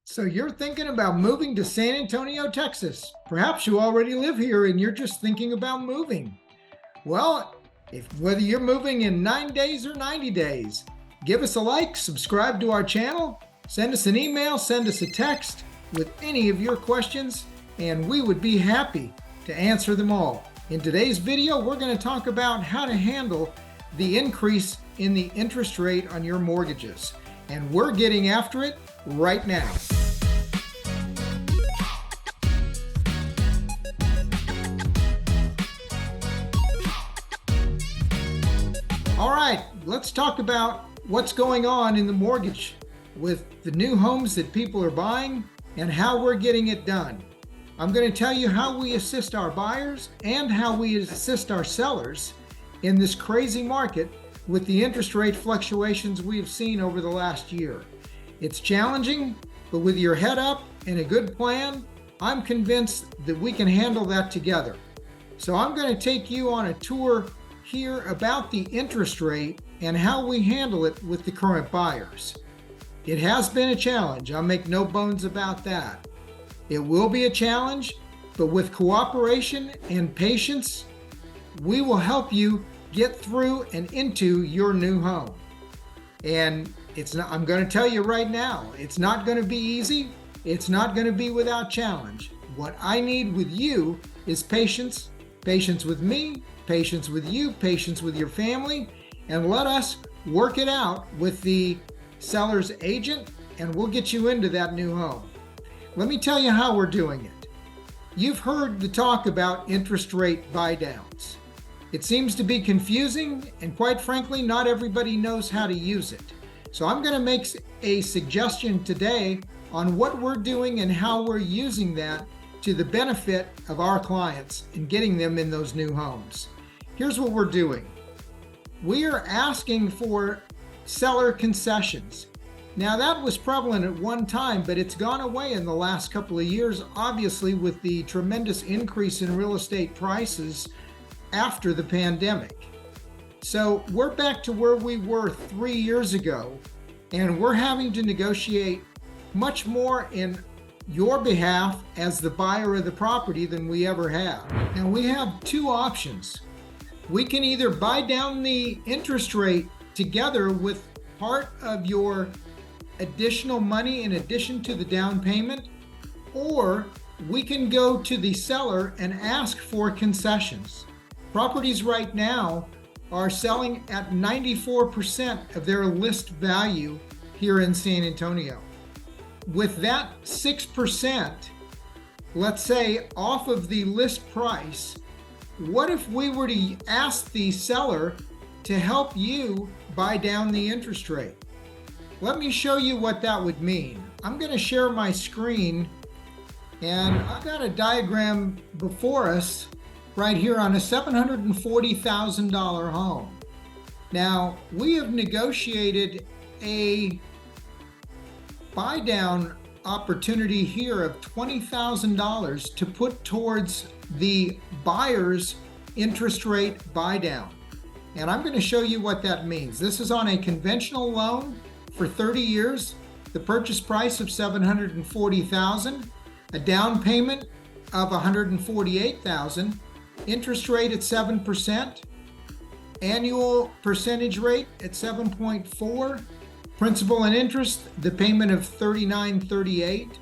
So you're thinking about moving to San Antonio, Texas. Perhaps you already live here and you're just thinking about moving. Well, whether you're moving in 9 days or 90 days, give us a like, subscribe to our channel, send us an email, send us a text with any of your questions, and we would be happy to answer them all. In today's video, we're going to talk about how to handle the increase in the interest rate on your mortgages. And we're getting after it right now. All right, let's talk about what's going on in the mortgage with the new homes that people are buying and how we're getting it done. I'm going to tell you how we assist our buyers and how we assist our sellers in this crazy market with the interest rate fluctuations we've seen over the last year. It's challenging, but with your head up and a good plan, I'm convinced that we can handle that together. So I'm going to take you on a tour here about the interest rate and how we handle it with the current buyers. It has been a challenge, I'll make no bones about that. It will be a challenge, but with cooperation and patience, we will help you get through and into your new home. And I'm going to tell you right now, it's not going to be easy. It's not going to be without challenge. What I need with you is patience, patience with me, patience with you, patience with your family, and let us work it out with the seller's agent, and we'll get you into that new home. Let me tell you how we're doing it. You've heard the talk about interest rate buy downs. It seems to be confusing, and quite frankly, not everybody knows how to use it. So I'm going to make a suggestion today on what we're doing and how we're using that to the benefit of our clients and getting them in those new homes. Here's what we're doing. We are asking for seller concessions. Now that was prevalent at one time, but it's gone away in the last couple of years, obviously with the tremendous increase in real estate prices after the pandemic. So we're back to where we were 3 years ago, and we're having to negotiate much more in your behalf as the buyer of the property than we ever have. Now we have two options. We can either buy down the interest rate together with part of your additional money in addition to the down payment, or we can go to the seller and ask for concessions. Properties right now are selling at 94% of their list value here in San Antonio. With that 6%, let's say, off of the list price, what if we were to ask the seller to help you buy down the interest rate? Let me show you what that would mean. I'm going to share my screen, and I've got a diagram before us right here on a $740,000 home. Now, we have negotiated a buy down opportunity here of $20,000 to put towards the buyer's interest rate buy down. And I'm going to show you what that means. This is on a conventional loan for 30 years, the purchase price of $740,000, a down payment of $148,000, interest rate at 7%, annual percentage rate at 7.4%, principal and interest, the payment of $39.38,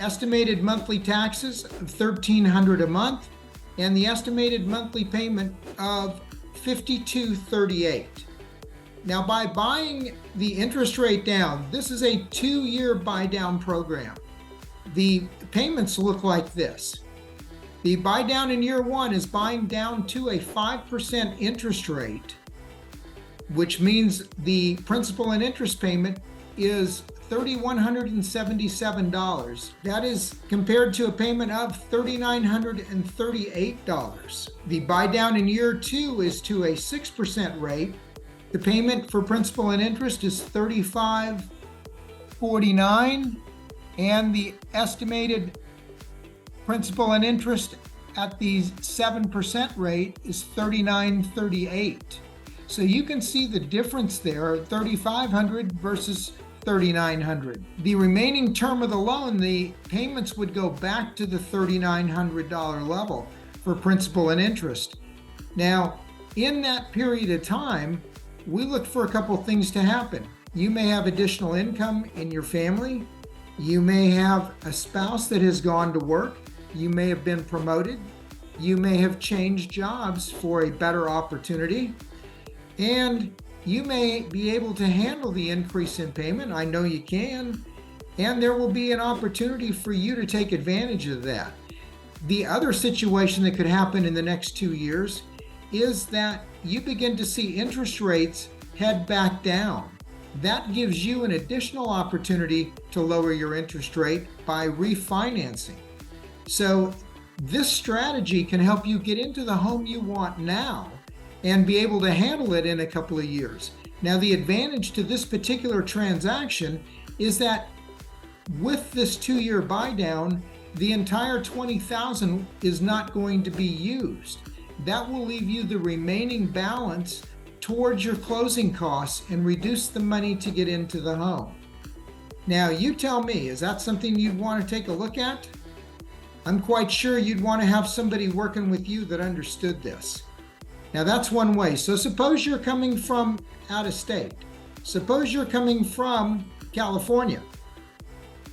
estimated monthly taxes of $1,300 a month, and the estimated monthly payment of $52.38. Now, by buying the interest rate down, this is a 2-year buy down program. The payments look like this. The buy down in year 1 is buying down to a 5% interest rate, which means the principal and interest payment is $3,177. That is compared to a payment of $3,938. The buy down in year 2 is to a 6% rate. The payment for principal and interest is $35.49, and the estimated principal and interest at the 7% rate is $39.38. So you can see the difference there, $3,500 versus $3,900. The remaining term of the loan, the payments would go back to the $3,900 level for principal and interest. Now, in that period of time, we look for a couple things to happen. You may have additional income in your family. You may have a spouse that has gone to work. You may have been promoted. You may have changed jobs for a better opportunity. And you may be able to handle the increase in payment. I know you can. And there will be an opportunity for you to take advantage of that. The other situation that could happen in the next 2 years is that you begin to see interest rates head back down. That gives you an additional opportunity to lower your interest rate by refinancing. So this strategy can help you get into the home you want now and be able to handle it in a couple of years. Now, the advantage to this particular transaction is that with this 2-year buy down, the entire $20,000 is not going to be used. That will leave you the remaining balance towards your closing costs and reduce the money to get into the home. Now, you tell me, is that something you'd want to take a look at? I'm quite sure you'd want to have somebody working with you that understood this. Now, that's one way. So suppose you're coming from out of state. Suppose you're coming from California,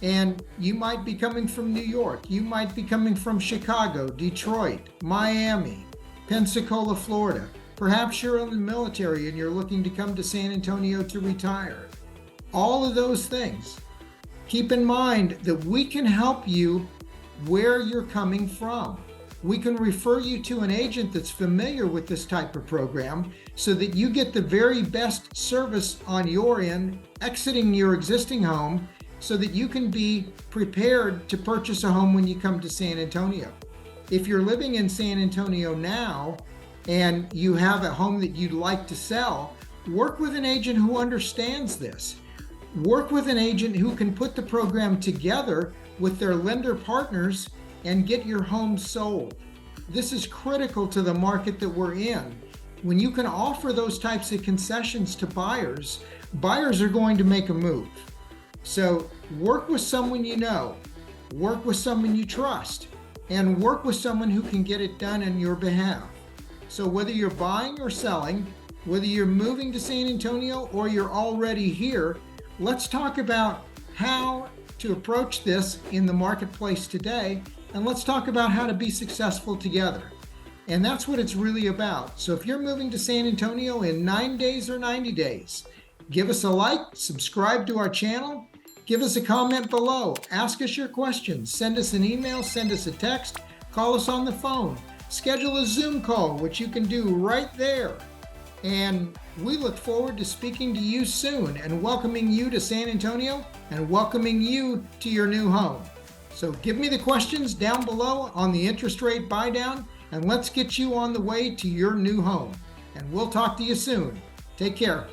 and you might be coming from New York. You might be coming from Chicago, Detroit, Miami, Pensacola, Florida. Perhaps you're in the military and you're looking to come to San Antonio to retire. All of those things. Keep in mind that we can help you where you're coming from. We can refer you to an agent that's familiar with this type of program so that you get the very best service on your end, exiting your existing home, so that you can be prepared to purchase a home when you come to San Antonio. If you're living in San Antonio now and you have a home that you'd like to sell, work with an agent who understands this. Work with an agent who can put the program together with their lender partners and get your home sold. This is critical to the market that we're in. When you can offer those types of concessions to buyers, buyers are going to make a move. So work with someone you know, work with someone you trust, and work with someone who can get it done on your behalf. So whether you're buying or selling, whether you're moving to San Antonio or you're already here, let's talk about how to approach this in the marketplace today, and let's talk about how to be successful together. And that's what it's really about. So if you're moving to San Antonio in 9 days or 90 days, give us a like, subscribe to our channel, give us a comment below, ask us your questions, send us an email, send us a text, call us on the phone, schedule a Zoom call, which you can do right there. And we look forward to speaking to you soon and welcoming you to San Antonio and welcoming you to your new home. So give me the questions down below on the interest rate buy down, and let's get you on the way to your new home. And we'll talk to you soon. Take care.